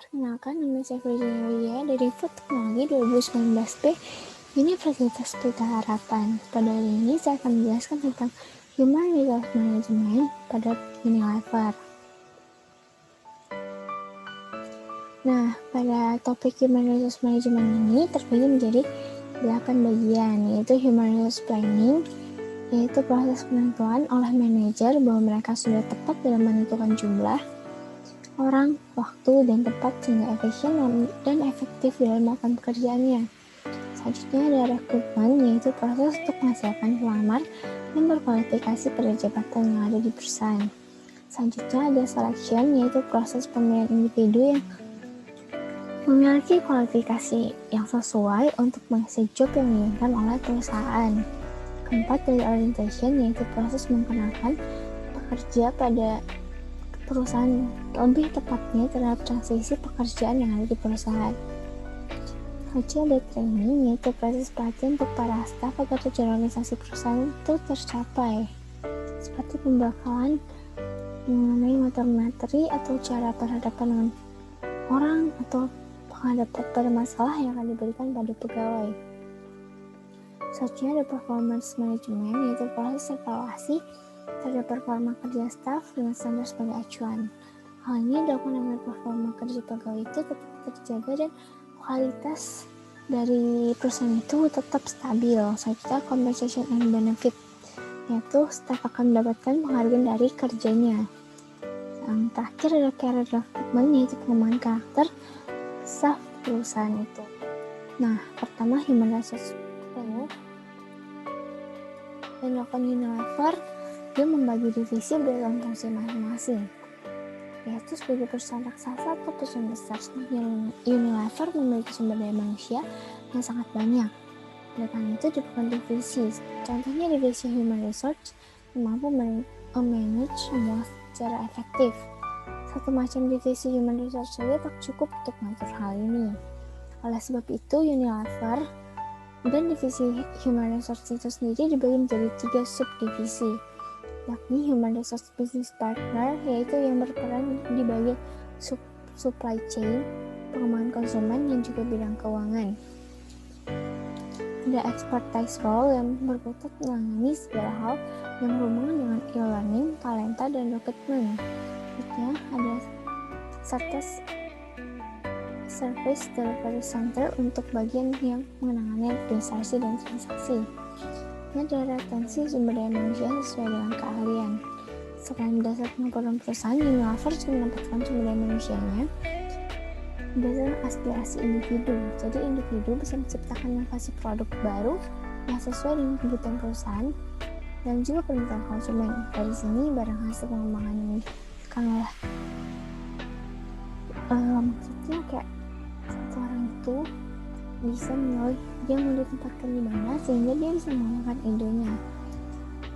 Perkenalkan, nama saya Virginia Wijaya dari Food Teknologi 2019B Universitas Pelita Harapan. Pada hari ini saya akan menjelaskan tentang Human Resource Management pada Unilever. Nah, pada topik Human Resource Management ini terbagi menjadi 8 bagian, yaitu Human Resource Planning, yaitu proses penentuan oleh manajer bahwa mereka sudah tepat dalam menentukan jumlah orang, waktu, dan tempat sehingga efisien dan efektif dalam melakukan pekerjaannya. Selanjutnya ada rekrutmen, yaitu proses untuk menghasilkan pelamar yang berkualifikasi pada jabatan yang ada di perusahaan. Selanjutnya ada selection, yaitu proses pemilihan individu yang memiliki kualifikasi yang sesuai untuk mengisi job yang diinginkan oleh perusahaan. Keempat, ada orientation, yaitu proses mengenalkan pekerja pada perusahaan, lebih tepatnya terhadap transisi pekerjaan yang ada di perusahaan. Selanjutnya ada training, yaitu proses pelatihan untuk para staf agar tujuan organisasi perusahaan itu tercapai, seperti pembekalan mengenai materi atau cara berhadapan dengan orang atau menghadapi pada masalah yang akan diberikan pada pegawai. Selanjutnya ada performance management, yaitu proses evaluasi terhadap performa kerja staf dengan standar sebagai acuan. Hal ini dilakukan agar performa kerja pegawai itu tetap terjaga dan kualitas dari perusahaan itu tetap stabil. Selanjutnya compensation and benefit, yaitu staf akan mendapatkan penghargaan dari kerjanya. Yang terakhir ada career development, yaitu pengembangan karakter staf perusahaan itu. Nah, pertama human resource planning yang dilakukan Unilever, dia membagi divisi berdasarkan fungsi masing-masing, yaitu sebagai perusahaan raksasa atau perusahaan besar. Unilever memiliki sumber daya manusia yang sangat banyak. Oleh karena itu dibuat divisi. Contohnya divisi Human Resource yang mampu manage semua secara efektif. Satu macam divisi Human Resource saja tak cukup untuk mengatur hal ini. Oleh sebab itu Unilever dan divisi Human Resource itu sendiri dibagi menjadi 3 subdivisi, yakni Human Resource Business Partner, yaitu yang berperan di bagian supply chain, pengembangan konsumen, dan juga bidang keuangan. Ada Expertise Role yang berkutat menangani segala hal yang berhubungan dengan e-learning, talenta, dan rekrutmen. Berikutnya ada Service Delivery Center untuk bagian yang menangani administrasi dan transaksi. Ini adalah retensi sumber daya manusia sesuai dengan keahlian. Selain berdasarkan pengumpulan perusahaan, Unilever juga menempatkan sumber daya manusianya berdasarkan aspirasi individu. Jadi individu bisa menciptakan inovasi produk baru yang sesuai dengan kebutuhan perusahaan dan juga permintaan konsumen. Dari sini barang hasil pengembangan yang dilakukan oleh maksudnya kayak satu orang itu bisa memilih dia mau ditempatkan di mana sehingga dia bisa mengembangkan idenya,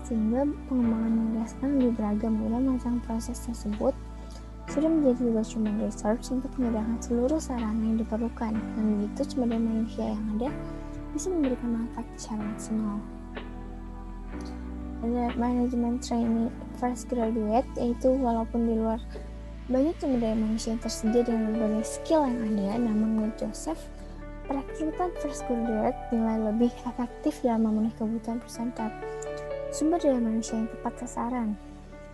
sehingga pengembangan yang dirasakan lebih beragam. Dalam macam proses tersebut sudah menjadi tugas human resource untuk menyediakan seluruh sarana yang diperlukan, dan begitu sumber daya manusia yang ada bisa memberikan manfaat secara maksimal. Ada manajemen trainee fresh graduate, yaitu walaupun di luar banyak sumber daya manusia yang tersedia dengan berbagai skill yang ada, namun menurut Joseph, perekrutan fresh graduate dinilai lebih efektif dalam memenuhi kebutuhan perusahaan terhadap sumber daya manusia yang tepat sasaran.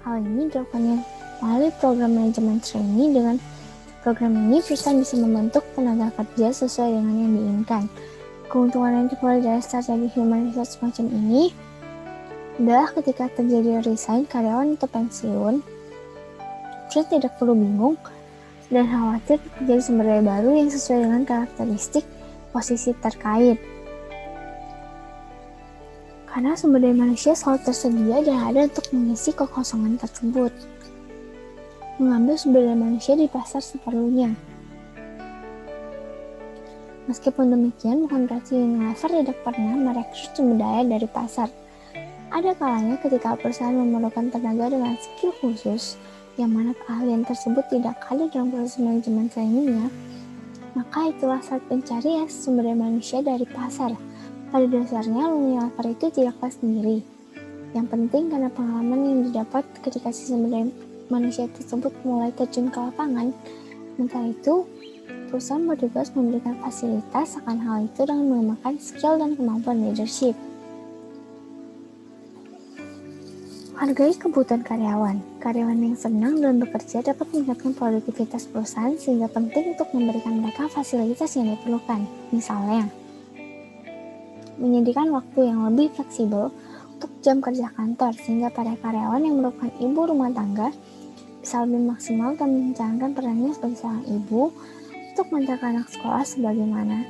Hal ini dilakukannya melalui program manajemen trainee. Dengan program ini, perusahaan bisa membentuk tenaga kerja sesuai dengan yang diinginkan. Keuntungan yang diperoleh dari strategi human resource semacam ini adalah ketika terjadi resign karyawan atau pensiun, perusahaan tidak perlu bingung dan khawatir terjadi sumber daya baru yang sesuai dengan karakteristik posisi terkait. Karena sumber daya manusia selalu tersedia dan ada untuk mengisi kekosongan tersebut. Mengambil sumber daya manusia di pasar seperlunya. Meskipun demikian, bukan berarti Unilever tidak pernah merekrut sumber daya dari pasar. Ada kalanya ketika perusahaan memerlukan tenaga dengan skill khusus, yang mana keahlian tersebut tidak ada dalam proses manajemen trainingnya, maka itulah saat pencarian sumber daya manusia dari pasar. Pada dasarnya, Unilever itu tidaklah sendiri. Yang penting karena pengalaman yang didapat ketika si sumber daya manusia tersebut mulai terjun ke lapangan, Sementara itu, perusahaan bertugas memberikan fasilitas akan hal itu dengan mengembangkan skill dan kemampuan leadership. Hargai kebutuhan karyawan. Karyawan yang senang dalam bekerja dapat meningkatkan produktivitas perusahaan sehingga penting untuk memberikan mereka fasilitas yang diperlukan. Misalnya, menyediakan waktu yang lebih fleksibel untuk jam kerja kantor sehingga para karyawan yang merupakan ibu rumah tangga bisa lebih maksimal dan menjalankan perannya sebagai seorang ibu untuk mengantarkan anak sekolah sebagaimana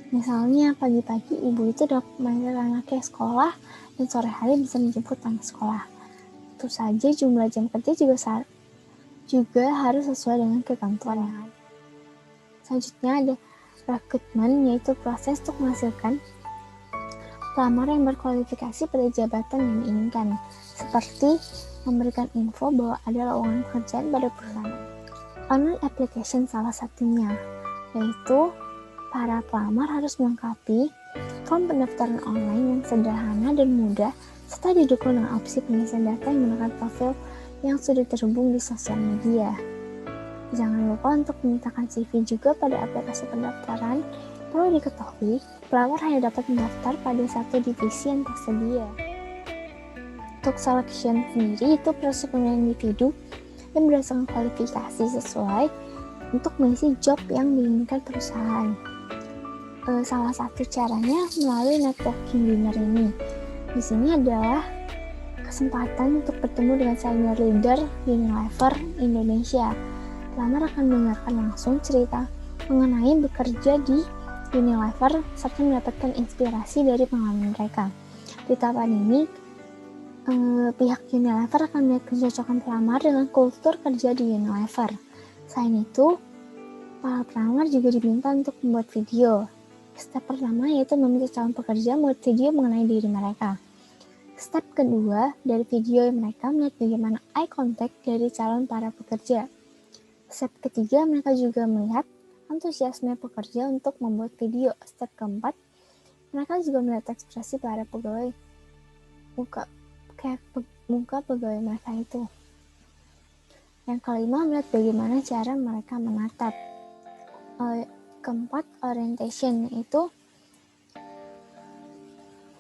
misalnya pagi-pagi ibu itu dapat mengantarkan anaknya sekolah dan sore hari bisa menjemput anak sekolah. Tentu saja jumlah jam kerja juga harus sesuai dengan ketentuan yang ada. Selanjutnya ada rekrutmen, yaitu proses untuk menghasilkan pelamar yang berkualifikasi pada jabatan yang diinginkan, seperti memberikan info bahwa ada lowongan pekerjaan pada perusahaan. Online application salah satunya, yaitu para pelamar harus melengkapi form pendaftaran online yang sederhana dan mudah, serta didukung dengan opsi pengisian data yang menggunakan profil yang sudah terhubung di sosial media. Jangan lupa untuk menyertakan CV juga pada aplikasi pendaftaran. Perlu diketahui, pelamar hanya dapat mendaftar pada satu divisi yang tersedia. Untuk selection sendiri, itu proses pemilihan individu yang berdasarkan kualifikasi sesuai untuk mengisi job yang diinginkan perusahaan. Salah satu caranya melalui networking dinner ini. Di sini adalah kesempatan untuk bertemu dengan senior leader Unilever Indonesia. Pelamar akan mendengarkan langsung cerita mengenai bekerja di Unilever serta mendapatkan inspirasi dari pengalaman mereka. Di tahapan ini, pihak Unilever akan melihat kecocokan pelamar dengan kultur kerja di Unilever. Selain itu, para pelamar juga diminta untuk membuat video. Step pertama yaitu meminta calon pekerja membuat video mengenai diri mereka. Step kedua dari video mereka melihat bagaimana eye contact dari calon para pekerja. Step ketiga mereka juga melihat antusiasme pekerja untuk membuat video. Step keempat mereka juga melihat ekspresi para pegawai muka pegawai mereka itu. Yang kelima melihat bagaimana cara mereka menatap. Keempat, orientation, yaitu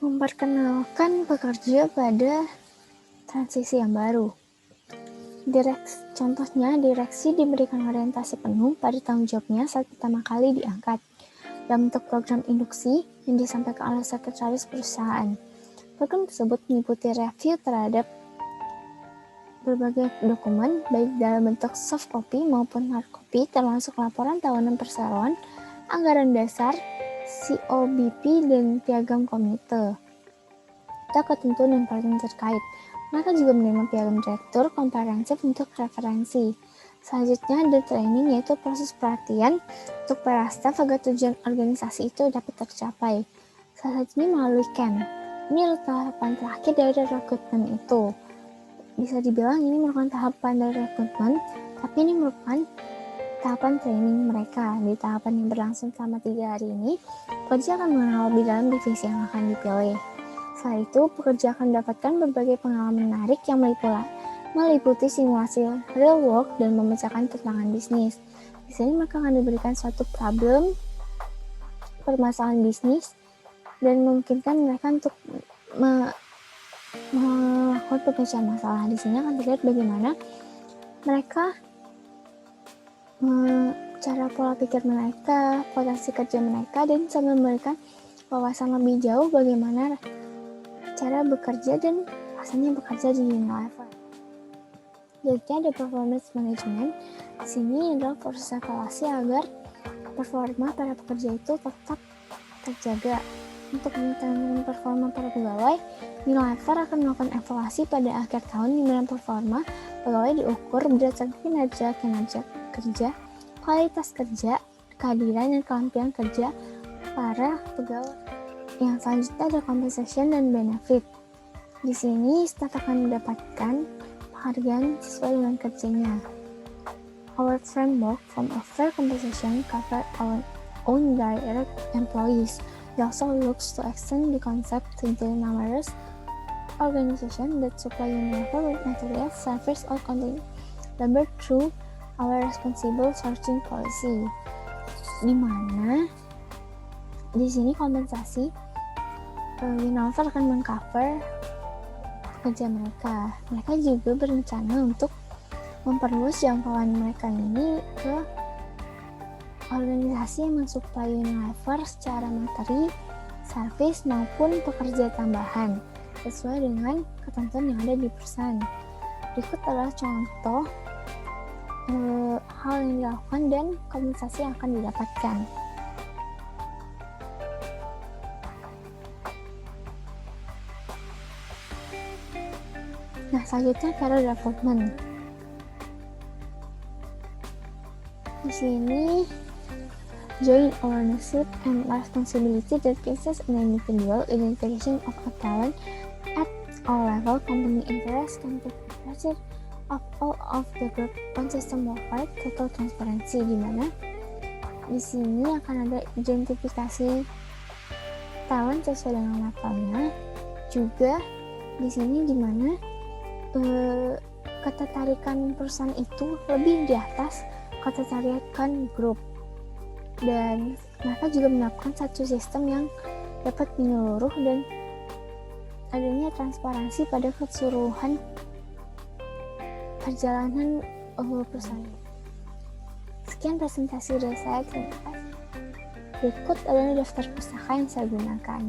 memperkenalkan pekerja pada transisi yang baru. Contohnya, direksi diberikan orientasi penuh pada tanggung jawabnya saat pertama kali diangkat dalam bentuk program induksi yang disampaikan oleh sekretaris perusahaan. Program tersebut meliputi review terhadap berbagai dokumen, baik dalam bentuk soft copy maupun hard copy, termasuk laporan tahunan perseroan, anggaran dasar, COBP, dan piagam komite. Serta ketentuan dan peraturan terkait. Mereka juga menerima piagam direktur komprehensif untuk referensi. Selanjutnya ada training, yaitu proses pelatihan untuk para staf agar tujuan organisasi itu dapat tercapai. Salah satunya melalui camp. Ini adalah tahapan terakhir dari rekrutmen itu. Bisa dibilang ini merupakan tahapan dari rekrutmen, tapi ini merupakan tahapan training mereka. Di tahapan yang berlangsung selama 3 hari ini, pekerja akan mengenal lebih dalam divisi yang akan dipilih. Setelah itu, pekerja akan mendapatkan berbagai pengalaman menarik yang meliputi simulasi real work dan memecahkan tantangan bisnis. Di sini mereka akan diberikan suatu permasalahan bisnis dan memungkinkan mereka untuk melakukan pemecahan masalah. Di sini akan terlihat bagaimana mereka cara pola pikir mereka, potensi kerja mereka, dan sambil memberikan wawasan lebih jauh bagaimana cara bekerja dan rasanya bekerja di Unilever. Jadi ada performance management. Di sini adalah proses evaluasi agar performa para pekerja itu tetap terjaga. Untuk menentukan performa para pegawai, Unilever akan melakukan evaluasi pada akhir tahun di mana performa pegawai diukur berdasarkan kinerja kerja, kualitas kerja, kehadiran dan kelampian kerja para pegawai. Yang selanjutnya ada compensation dan benefit. Di sini staf akan mendapatkan penghargaan sesuai dengan kerjanya. Our framework from a fair compensation cover our own direct employees. It also looks to extend the concept to the numerous organizations that supply Unilever with materials, service, or content Number 2, our responsible sourcing policy, di mana di sini kompensasi Unilever akan mengcover kerja mereka. Mereka juga berencana untuk memperluas jangkauan mereka ini ke organisasi yang mensuplai Unilever secara materi, servis maupun pekerja tambahan sesuai dengan ketentuan yang ada di perusahaan. Berikut adalah contoh hal yang dilakukan dan kompensasi yang akan didapatkan. Nah, selanjutnya career development. Di sini joint ownership and responsibility that places an individual identification of a talent at all level. Company interest can take advantage of all of the group on system wide total transparency, di mana di sini akan ada identifikasi talent sesuai dengan levelnya. Juga di sini di mana ketertarikan perusahaan itu lebih di atas ketertarikan grup, dan mereka juga melakukan satu sistem yang dapat menyeluruh dan adanya transparansi pada keseluruhan perjalanan perusahaan. Sekian presentasi dari saya, terima kasih. Berikut adalah daftar pustaka yang saya gunakan.